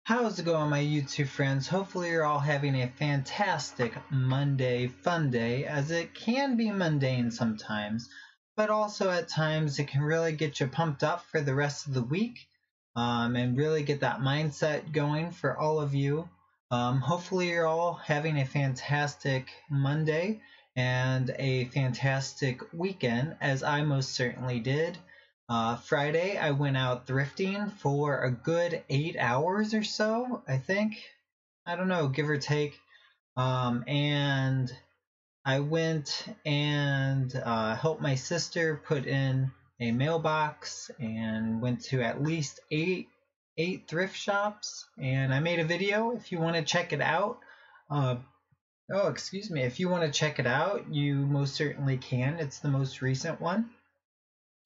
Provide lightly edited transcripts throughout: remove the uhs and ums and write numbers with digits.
How's it going, my YouTube friends? Hopefully you're all having a fantastic Monday fun day, as it can be mundane sometimes, but also at times it can really get you pumped up for the rest of the week, and really get that mindset going for all of you. Hopefully you're all having a fantastic Monday and a fantastic weekend, as I most certainly did. Friday, I went out thrifting for a good 8 hours or so, I think. I don't know, give or take. And I went and helped my sister put in a mailbox and went to at least eight thrift shops. And I made a video. If you want to check it out, excuse me. If you want to check it out, you most certainly can. It's the most recent one.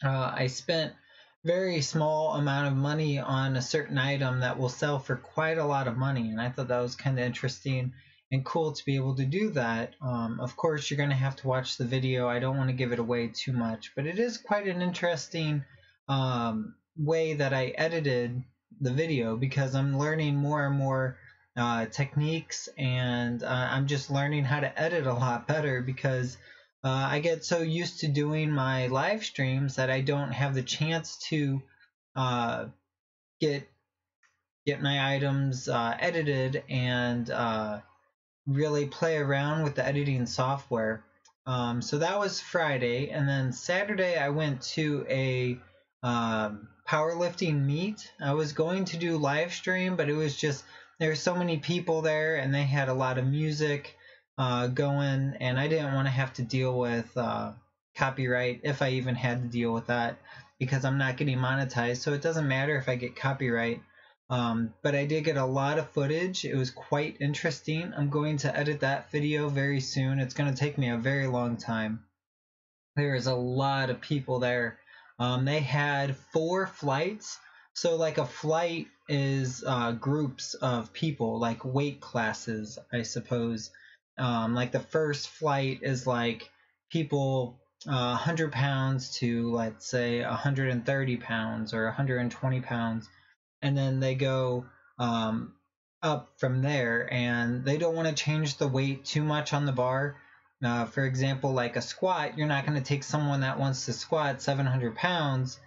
I spent very small amount of money on a certain item that will sell for quite a lot of money, and I thought that was kind of interesting and cool to be able to do that. Of course, you're going to have to watch the video. I don't want to give it away too much, but it is quite an interesting way that I edited the video, because I'm learning more and more techniques, and I'm just learning how to edit a lot better, because I get so used to doing my live streams that I don't have the chance to uh, get my items edited and really play around with the editing software. So that was Friday, and then Saturday I went to a powerlifting meet. I was going to do live stream, but it was just there were so many people there, and they had a lot of music going, and I didn't want to have to deal with copyright, if I even had to deal with that, because I'm not getting monetized, so it doesn't matter if I get copyright. But I did get a lot of footage. It was quite interesting. I'm going to edit that video very soon. It's going to take me a very long time. There is a lot of people there. They had 4 flights. So like a flight is groups of people, like weight classes, I suppose. Like the first flight is like people 100 pounds to, let's say, 130 pounds or 120 pounds. And then they go up from there, and they don't want to change the weight too much on the bar. For example, like a squat, you're not going to take someone that wants to squat 700 pounds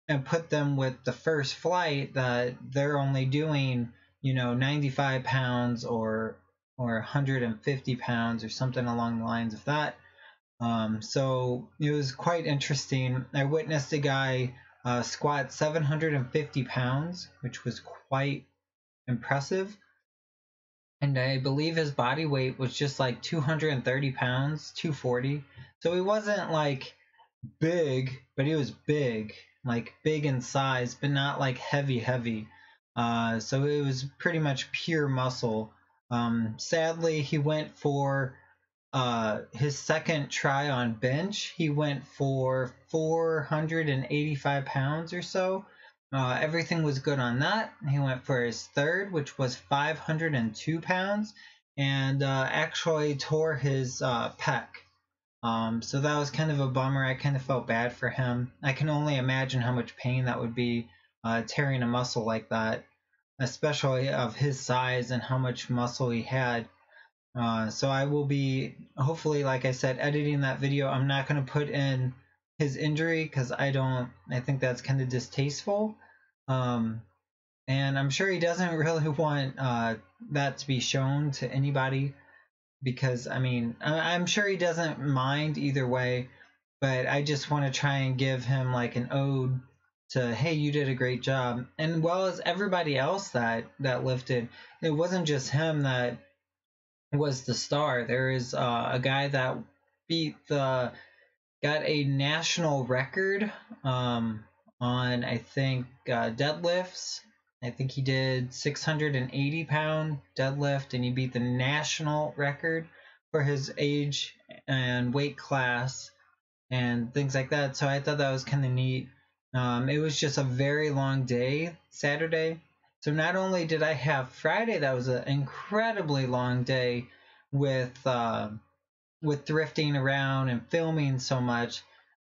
and put them with the first flight that they're only doing, 95 pounds or 150 pounds or something along the lines of that. So it was quite interesting. I witnessed a guy squat 750 pounds, which was quite impressive. And I believe his body weight was just like 230 pounds, 240. So he wasn't like big, but he was big, like big in size, but not like heavy. So it was pretty much pure muscle. Sadly, he went for his second try on bench. He went for 485 pounds or so. Everything was good on that. He went for his third, which was 502 pounds, and actually tore his pec. So that was kind of a bummer. I kind of felt bad for him. I can only imagine how much pain that would be, tearing a muscle like that, especially of his size and how much muscle he had. So I will be, hopefully, like I said, editing that video. I'm not going to put in his injury, because I think that's kind of distasteful. And I'm sure he doesn't really want that to be shown to anybody, because, I mean, I'm sure he doesn't mind either way, but I just want to try and give him like an ode to, hey, you did a great job. And well as everybody else that lifted, it wasn't just him that was the star. There is a guy that got a national record on, I think, deadlifts. I think he did 680 pound deadlift, and he beat the national record for his age and weight class and things like that. So I thought that was kind of neat. It was just a very long day, Saturday. So not only did I have Friday, that was an incredibly long day with thrifting around and filming so much.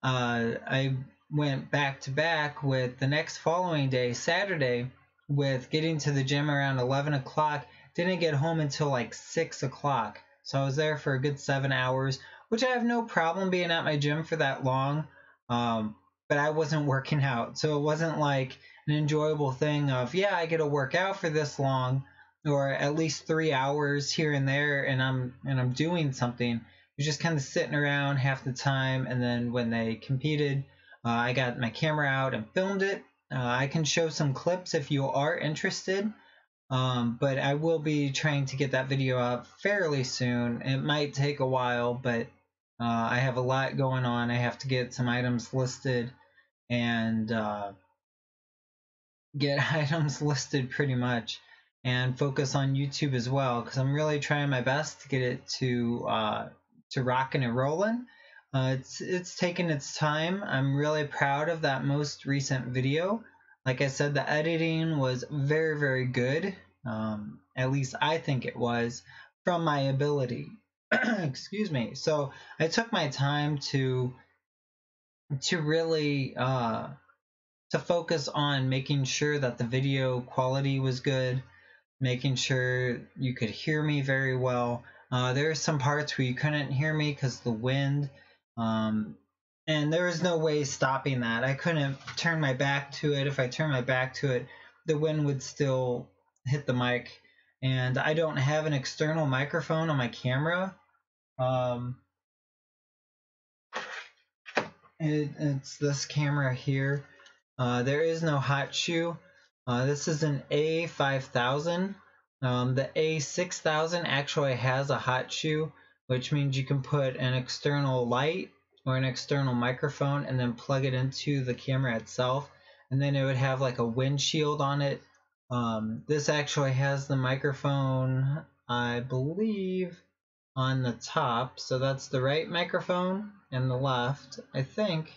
I went back to back with the next following day, Saturday, with getting to the gym around 11 o'clock, didn't get home until like 6 o'clock. So I was there for a good 7 hours, which I have no problem being at my gym for that long. But I wasn't working out. So it wasn't like an enjoyable thing of, yeah, I get to work out for this long, or at least 3 hours here and there, and I'm doing something. You're just kind of sitting around half the time. And then when they competed, I got my camera out and filmed it. I can show some clips if you are interested, but I will be trying to get that video up fairly soon. It might take a while, but I have a lot going on. I have to get some items listed and get items listed pretty much, and focus on YouTube as well, because I'm really trying my best to get it to rocking and rolling. It's taken its time. I'm really proud of that most recent video. Like I said, the editing was very, very good. At least I think it was, from my ability. Excuse me. So I took my time to really to focus on making sure that the video quality was good, making sure you could hear me very well. There are some parts where you couldn't hear me because of the wind, and there was no way stopping that. I couldn't turn my back to it. If I turned my back to it, the wind would still hit the mic, and I don't have an external microphone on my camera. It's this camera here. There is no hot shoe. This is an A5000. The A6000 actually has a hot shoe, which means you can put an external light or an external microphone and then plug it into the camera itself, and then it would have like a windshield on it. This actually has the microphone, I believe, on the top, so that's the right microphone and the left, I think. To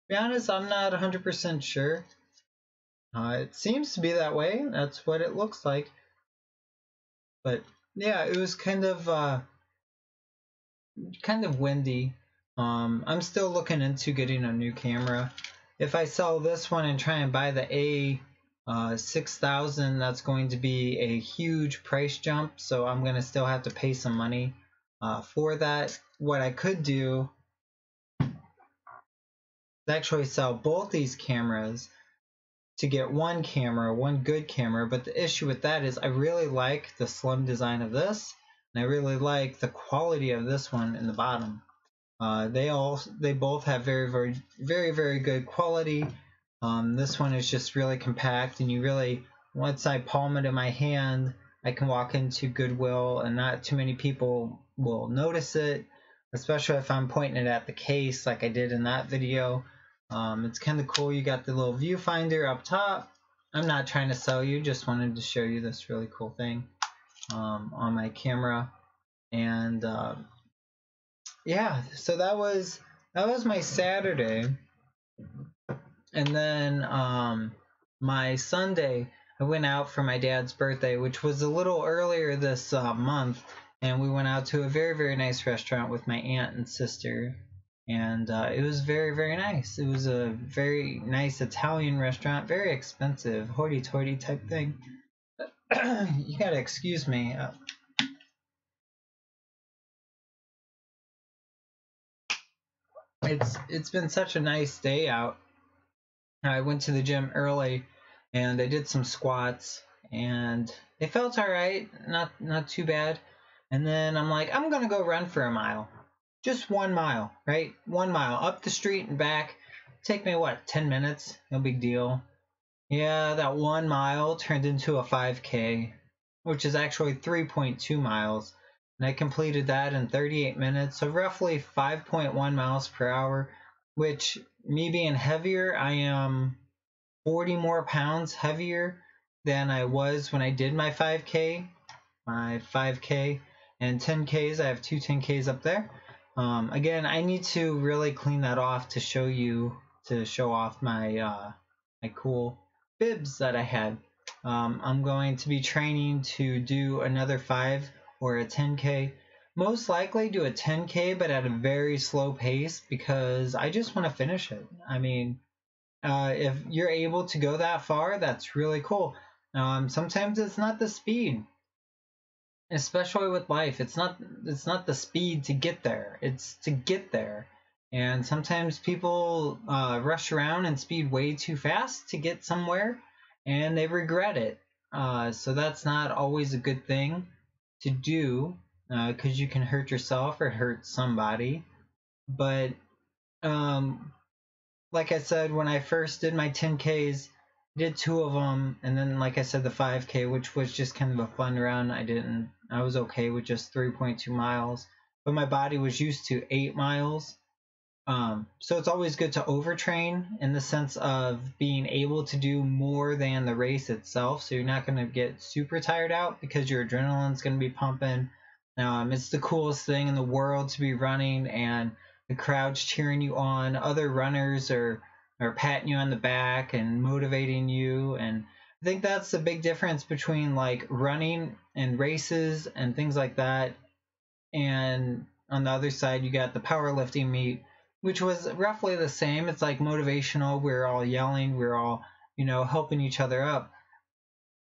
be honest, I'm not 100% sure. It seems to be that way. That's what it looks like. But yeah, it was kind of windy. I'm still looking into getting a new camera. If I sell this one and try and buy the A6000, that's going to be a huge price jump. So I'm gonna still have to pay some money for that. What I could do is actually sell both these cameras to get one good camera, but the issue with that is I really like the slim design of this, and I really like the quality of this one in the bottom. They both have very good quality. This one is just really compact, and you really, once I palm it in my hand, I can walk into Goodwill and not too many people will notice it, especially if I'm pointing it at the case like I did in that video. It's kind of cool. You got the little viewfinder up top. I'm not trying to sell you, just wanted to show you this really cool thing on my camera. And yeah, so that was my Saturday. And then my Sunday, I went out for my dad's birthday, which was a little earlier this month, and we went out to a very nice restaurant with my aunt and sister. And it was very nice. It was a very nice Italian restaurant, very expensive, hoity-toity type thing. You gotta excuse me. It's been such a nice day out. I went to the gym early, and I did some squats, and it felt all right, not too bad. And then I'm like, I'm gonna go run for a mile. Just 1 mile, right? 1 mile up the street and back. Take me, what, 10 minutes? No big deal. Yeah, that 1 mile turned into a 5K, which is actually 3.2 miles. And I completed that in 38 minutes, so roughly 5.1 miles per hour, which, me being heavier, I am 40 more pounds heavier than I was when I did my 5K. My 5K and 10Ks, I have two 10Ks up there. Again, I need to really clean that off to show off my my cool bibs that I had. I'm going to be training to do another 5 or a 10K. Most likely do a 10K, but at a very slow pace, because I just want to finish it. I mean, if you're able to go that far, that's really cool. Sometimes it's not the speed, especially with life. It's not the speed to get there. It's to get there. And sometimes people rush around and speed way too fast to get somewhere, and they regret it. So that's not always a good thing to do, because you can hurt yourself or hurt somebody. But um, like I said, when I first did my 10Ks, I did two of them, and then like I said, the 5K, which was just kind of a fun run. I was okay with just 3.2 miles, but my body was used to 8 miles. So it's always good to overtrain in the sense of being able to do more than the race itself. So you're not going to get super tired out because your adrenaline's going to be pumping. It's the coolest thing in the world to be running and the crowd's cheering you on. Other runners are patting you on the back and motivating you. And I think that's the big difference between like running and races and things like that. And on the other side, you got the powerlifting meet, which was roughly the same. It's like motivational. We're all yelling. We're all, helping each other up.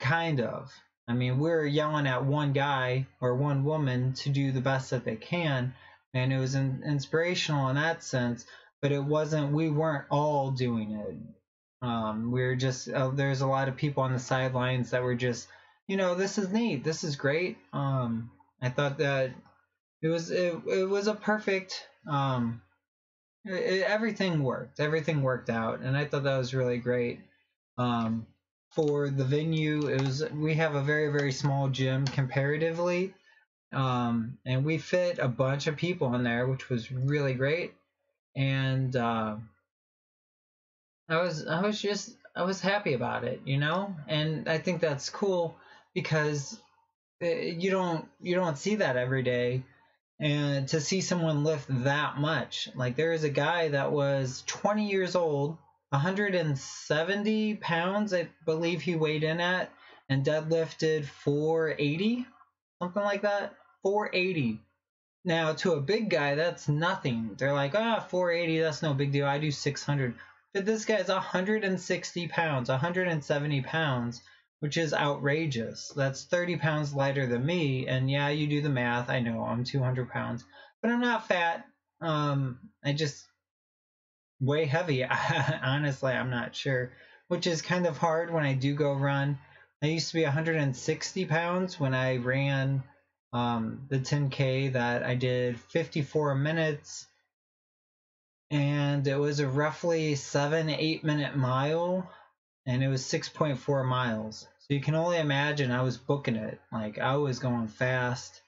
Kind of. I mean, we're yelling at one guy or one woman to do the best that they can. And it was inspirational in that sense, but we weren't all doing it. We were just, there's a lot of people on the sidelines that were just, this is neat. This is great. I thought that it was a perfect everything worked out, and I thought that was really great. For the venue, we have a very, very small gym comparatively, and we fit a bunch of people in there, which was really great. And I was happy about it, and I think that's cool because you don't see that every day. And to see someone lift that much, like there is a guy that was 20 years old, 170 pounds, I believe he weighed in at, and deadlifted 480, something like that. 480. Now, to a big guy, that's nothing. They're like, 480, that's no big deal. I do 600. But this guy's 160 pounds, 170 pounds, which is outrageous. That's 30 pounds lighter than me. And yeah, you do the math. I know I'm 200 pounds, but I'm not fat. I just weigh heavy. Honestly, I'm not sure, which is kind of hard when I do go run. I used to be 160 pounds when I ran the 10K that I did 54 minutes, and it was a roughly 7-8 minute mile, and it was 6.4 miles. So you can only imagine I was booking it. Like I was going fast.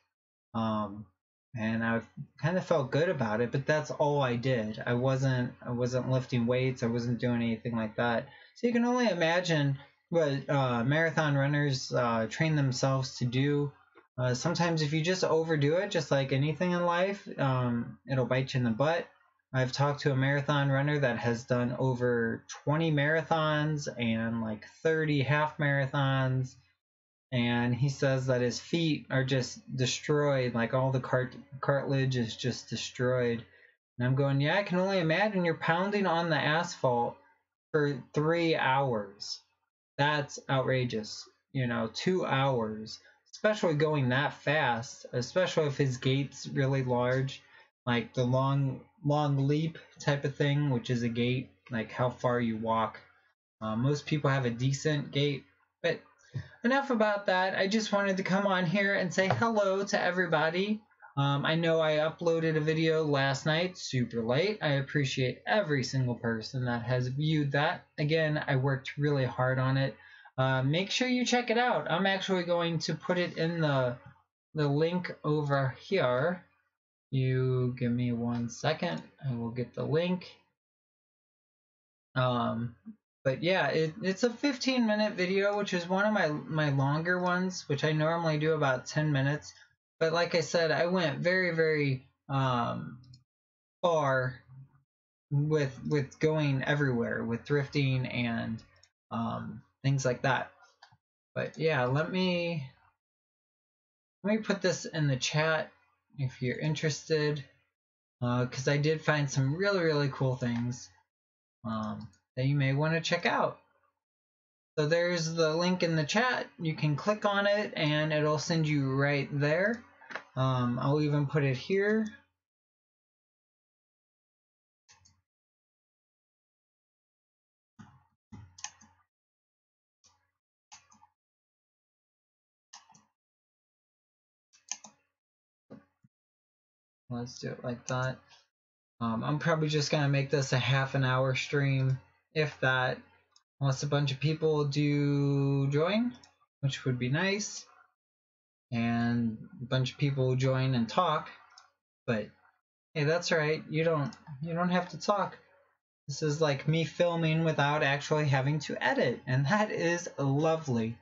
And I kind of felt good about it, but that's all I did. I wasn't lifting weights. I wasn't doing anything like that. So you can only imagine what marathon runners train themselves to do. Sometimes if you just overdo it, just like anything in life, it'll bite you in the butt. I've talked to a marathon runner that has done over 20 marathons and like 30 half marathons, and he says that his feet are just destroyed, like all the cartilage is just destroyed. And I'm going, yeah, I can only imagine you're pounding on the asphalt for 3 hours. That's outrageous. 2 hours, especially going that fast, especially if his gait's really large, like the long leap type of thing, which is a gait, like how far you walk. Most people have a decent gait, but enough about that. I just wanted to come on here and say hello to everybody. I know I uploaded a video last night, super late. I appreciate every single person that has viewed that. Again, I worked really hard on it. Make sure you check it out. I'm actually going to put it in the link over here. You give me 1 second. I will get the link. But yeah, it's a 15-minute video, which is one of my longer ones, which I normally do about 10 minutes. But like I said, I went very, very far with going everywhere, with thrifting and things like that. But yeah, let me put this in the chat if you're interested, because I did find some really, really cool things. that you may want to check out. So there's the link in the chat. You can click on it and it'll send you right there. I'll even put it here. Let's do it like that. I'm probably just gonna make this a half an hour stream, if that, unless a bunch of people do join, which would be nice, and a bunch of people join and talk. But hey, that's right. You don't have to talk. This is like me filming without actually having to edit, and that is lovely.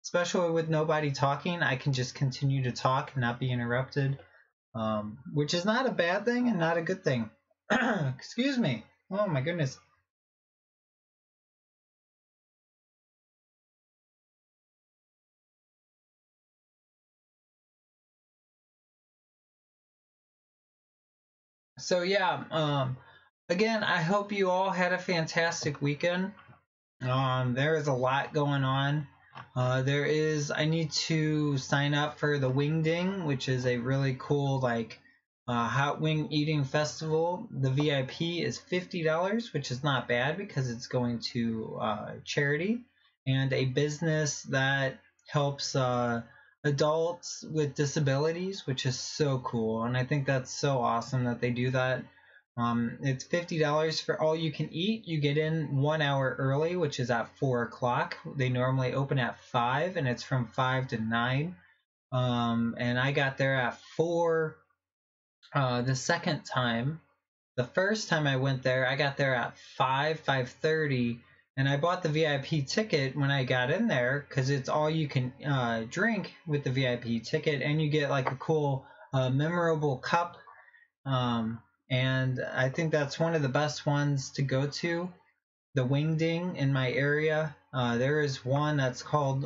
Especially with nobody talking, I can just continue to talk and not be interrupted, which is not a bad thing and not a good thing. Excuse me. Oh my goodness. So yeah, again, I hope you all had a fantastic weekend. There is a lot going on. I need to sign up for the Wing Ding, which is a really cool, like, hot wing eating festival. The VIP is $50, which is not bad because it's going to charity and a business that helps adults with disabilities, which is so cool. And I think that's so awesome that they do that. It's $50 for all you can eat. You get in 1 hour early, which is at 4 o'clock. They normally open at 5, and it's from 5 to 9. And I got there at 4 the second time. The first time I went there, I got there at 5:30, and I bought the VIP ticket when I got in there because it's all you can drink with the VIP ticket, and you get like a cool memorable cup. And I think that's one of the best ones to go to, the Wing Ding in my area. There is one that's called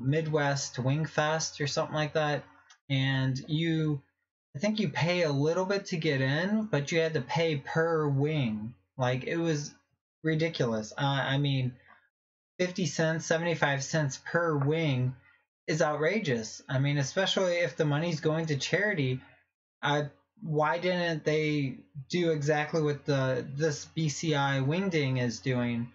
Midwest Wing Fest or something like that, and I think you pay a little bit to get in, but you had to pay per wing. Like, it was ridiculous. I mean, 50 cents, 75 cents per wing is outrageous. I mean, especially if the money's going to charity. Why didn't they do exactly what this BCI Wingding is doing?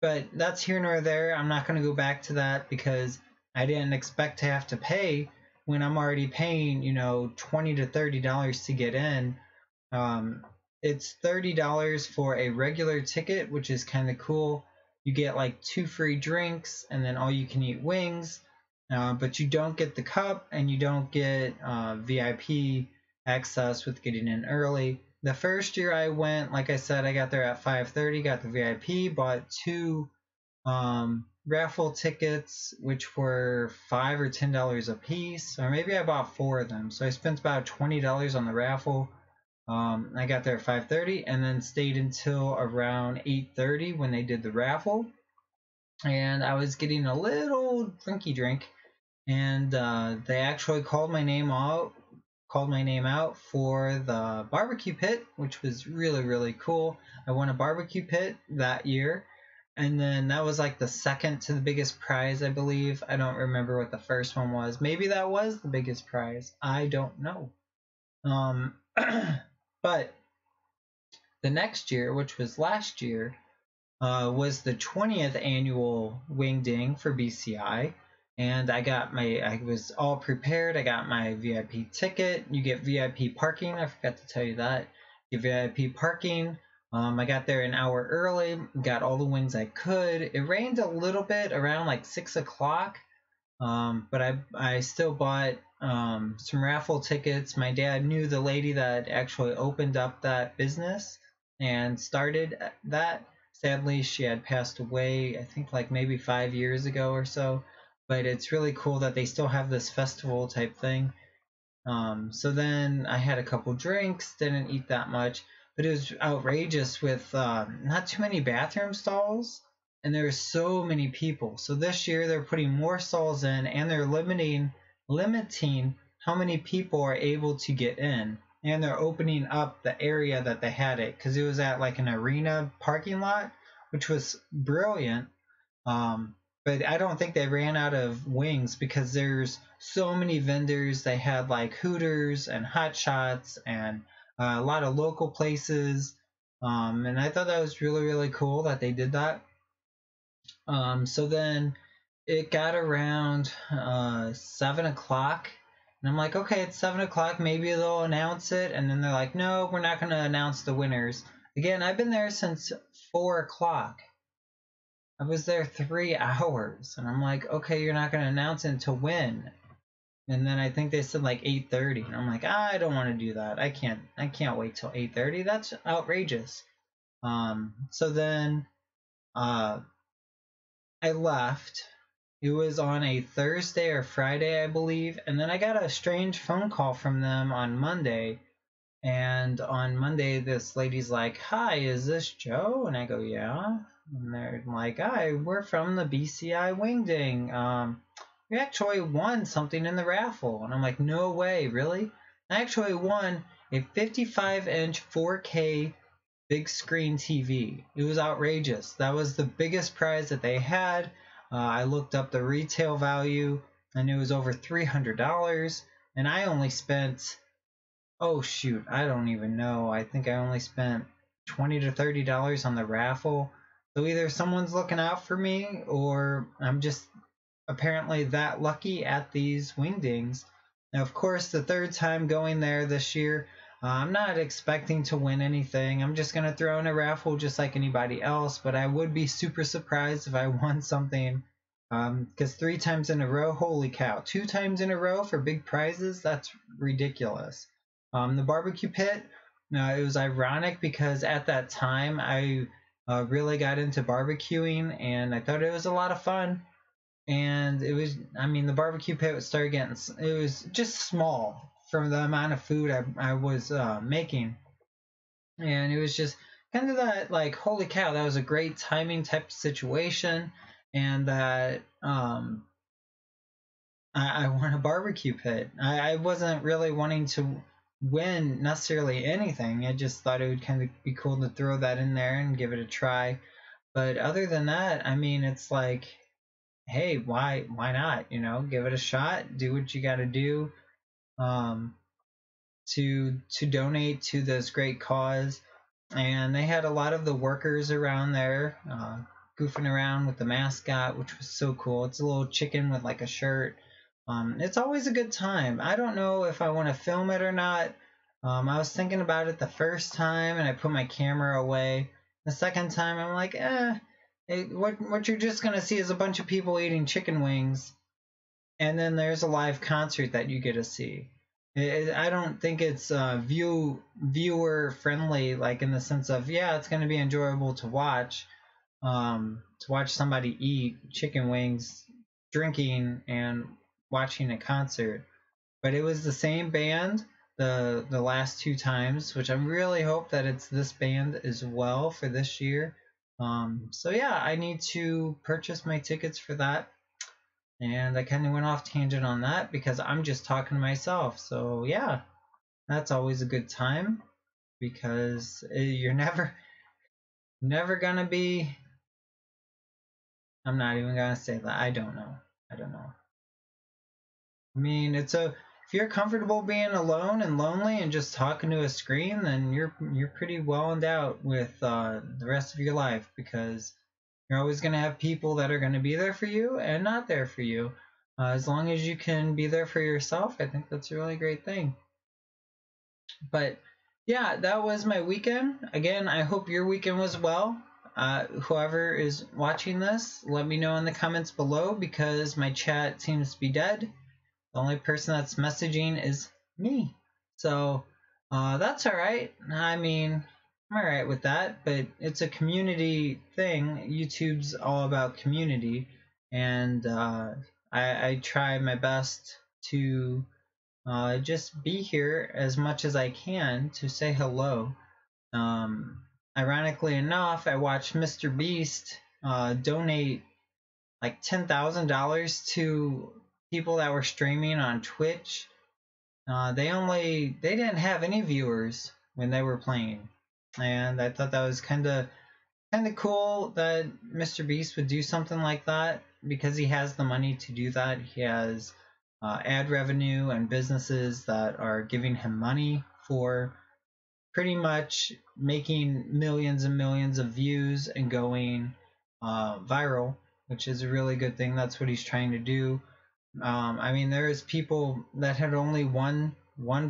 But that's here nor there. I'm not going to go back to that because I didn't expect to have to pay when I'm already paying, $20 to $30 to get in. It's $30 for a regular ticket, which is kind of cool. You get like 2 free drinks and then all you can eat wings, but you don't get the cup and you don't get VIP access with getting in early. The first year I went, like I said, I got there at 5:30, got the VIP, bought 2 raffle tickets, which were $5 or $10 a piece, or maybe I bought 4 of them. So I spent about $20 on the raffle. I got there at 5:30 and then stayed until around 8:30 when they did the raffle. And I was getting a little drinky drink, and they actually called my name out for the barbecue pit, which was really, really cool. I won a barbecue pit that year, and then that was like the second to the biggest prize, I believe. I don't remember what the first one was. Maybe that was the biggest prize. I don't know. But the next year, which was last year, was the 20th annual Wing Ding for BCI. And I was all prepared. I got my VIP ticket. You get VIP parking. I forgot to tell you that. You get VIP parking. I got there an hour early, got all the wings I could. It rained a little bit around like 6 o'clock, but I still bought some raffle tickets. My dad knew the lady that actually opened up that business and started that. Sadly, she had passed away, I think like maybe 5 years ago or so. But it's really cool that they still have this festival type thing. So then I had a couple drinks, didn't eat that much, but it was outrageous with not too many bathroom stalls, and there were so many people. So this year they're putting more stalls in, and they're limiting how many people are able to get in, and they're opening up the area that they had it, because it was at like an arena parking lot, which was brilliant. But I don't think they ran out of wings because there's so many vendors. They had like Hooters and Hot Shots and a lot of local places. And I thought that was really, really cool that they did that. So then it got around 7 o'clock. And I'm like, okay, it's 7 o'clock. Maybe they'll announce it. And then they're like, no, we're not going to announce the winners. Again, I've been there since 4 o'clock. I was there 3 hours. And I'm like, okay, you're not going to announce it to win. And then I think they said like 8:30. And I'm like, I don't want to do that. I can't wait till 8:30. That's outrageous. So then I left. It was on a Thursday or Friday, I believe. And then I got a strange phone call from them on Monday. And on Monday, this lady's like, hi, is this Joe? And I go, yeah. And they're like, hi, we're from the BCI Wingding. We actually won something in the raffle. And I'm like, no way, really? I actually won a 55-inch 4K big screen TV. It was outrageous. That was the biggest prize that they had. I looked up the retail value and it was over $300. And I only spent, oh shoot, I don't even know. I think I only spent $20 to $30 on the raffle. So either someone's looking out for me or I'm just apparently that lucky at these wingdings. Now, of course, the third time going there this year, I'm not expecting to win anything. I'm just going to throw in a raffle just like anybody else, but I would be super surprised if I won something. Because 3 times in a row, holy cow. 2 times in a row for big prizes, that's ridiculous. The barbecue pit, it was ironic because at that time I really got into barbecuing and I thought it was a lot of fun. And it was, I mean, the barbecue pit started getting, it was just small for the amount of food I was making. And it was just kind of that, like, holy cow, that was a great timing type of situation. And that I won a barbecue pit. I wasn't really wanting to win necessarily anything. I just thought it would kind of be cool to throw that in there and give it a try. But other than that, I mean, it's like, hey, why not? You know, give it a shot. Do what you got to do to donate to this great cause. And they had a lot of the workers around there goofing around with the mascot, which was so cool. It's a little chicken with like a shirt. It's always a good time. I don't know if I want to film it or not. I was thinking about it the first time and I put my camera away. The second time I'm like, what you're just gonna see is a bunch of people eating chicken wings, and then there's a live concert that you get to see. I don't think it's viewer friendly, like in the sense of it's gonna be enjoyable to watch somebody eat chicken wings, drinking, and watching a concert. But it was the same band the last 2 times, which I really hope that it's this band as well for this year. So yeah, I need to purchase my tickets for that. And I kind of went off tangent on that because I'm just talking to myself. So yeah, that's always a good time because you're never gonna be. I'm not even gonna say that. I don't know. I mean, if you're comfortable being alone and lonely and just talking to a screen, then you're pretty well endowed with the rest of your life because you're always going to have people that are going to be there for you and not there for you. As long as you can be there for yourself, I think that's a really great thing. But yeah, that was my weekend. Again, I hope your weekend was well. Whoever is watching this, let me know in the comments below because my chat seems to be dead. The only person that's messaging is me. So that's all right. I mean, I'm all right with that, but it's a community thing. YouTube's all about community, and I try my best to just be here as much as I can to say hello. Ironically enough, I watched Mr. Beast donate like $10,000 to people that were streaming on Twitch. They didn't have any viewers when they were playing, and I thought that was kind of kind of cool that Mr. Beast would do something like that because he has the money to do that. He has ad revenue and businesses that are giving him money for pretty much making millions and millions of views and going viral, which is a really good thing. That's what he's trying to do. I mean, there's people that had only one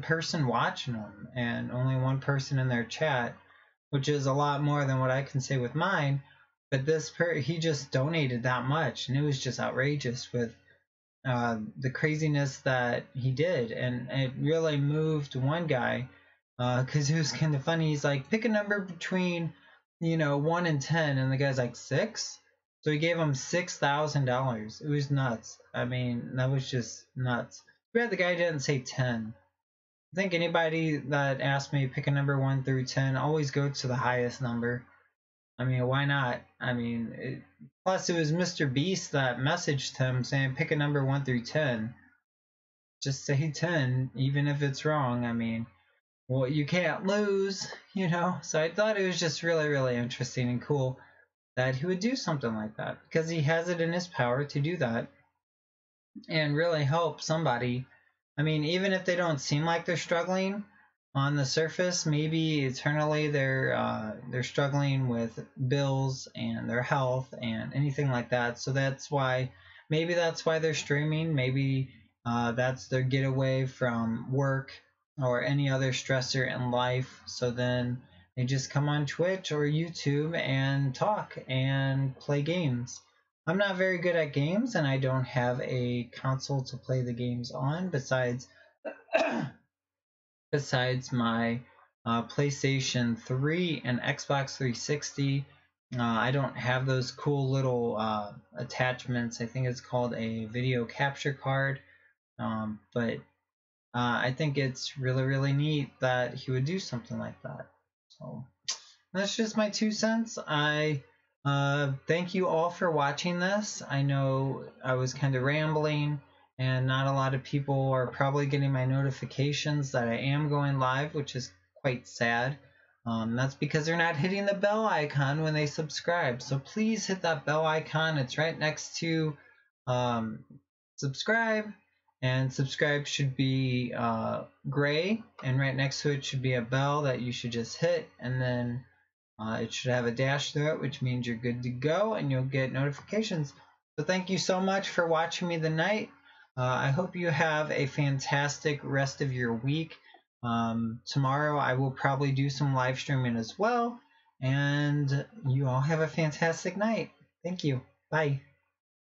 person watching them and only one person in their chat, which is a lot more than what I can say with mine. But he just donated that much, and it was just outrageous with the craziness that he did, and it really moved one guy because it was kind of funny. He's like, pick a number between 1 and 10, and the guy's like 6. So he gave him $6,000. It was nuts. I mean, that was just nuts. But the guy didn't say 10. I think anybody that asked me pick a number 1 through 10 always go to the highest number. I mean, why not? I mean, plus it was Mr. Beast that messaged him saying pick a number 1 through 10. Just say 10, even if it's wrong. I mean, well, you can't lose, So I thought it was just really, really interesting and cool that he would do something like that because he has it in his power to do that and really help somebody. I mean, even if they don't seem like they're struggling on the surface, maybe eternally they're struggling with bills and their health and anything like that. So that's why they're streaming. Maybe that's their getaway from work or any other stressor in life. So then they just come on Twitch or YouTube and talk and play games. I'm not very good at games, and I don't have a console to play the games on besides my PlayStation 3 and Xbox 360. I don't have those cool little attachments. I think it's called a video capture card. But I think it's really, really neat that he would do something like that. So that's just my 2 cents. I thank you all for watching this. I know I was kind of rambling, and not a lot of people are probably getting my notifications that I am going live, which is quite sad. That's because they're not hitting the bell icon when they subscribe. So please hit that bell icon. It's right next to subscribe, and subscribe should be gray, and right next to it should be a bell that you should just hit, and then it should have a dash through it, which means you're good to go and you'll get notifications. So thank you so much for watching me tonight. I hope you have a fantastic rest of your week. Tomorrow I will probably do some live streaming as well. And you all have a fantastic night. Thank you. Bye.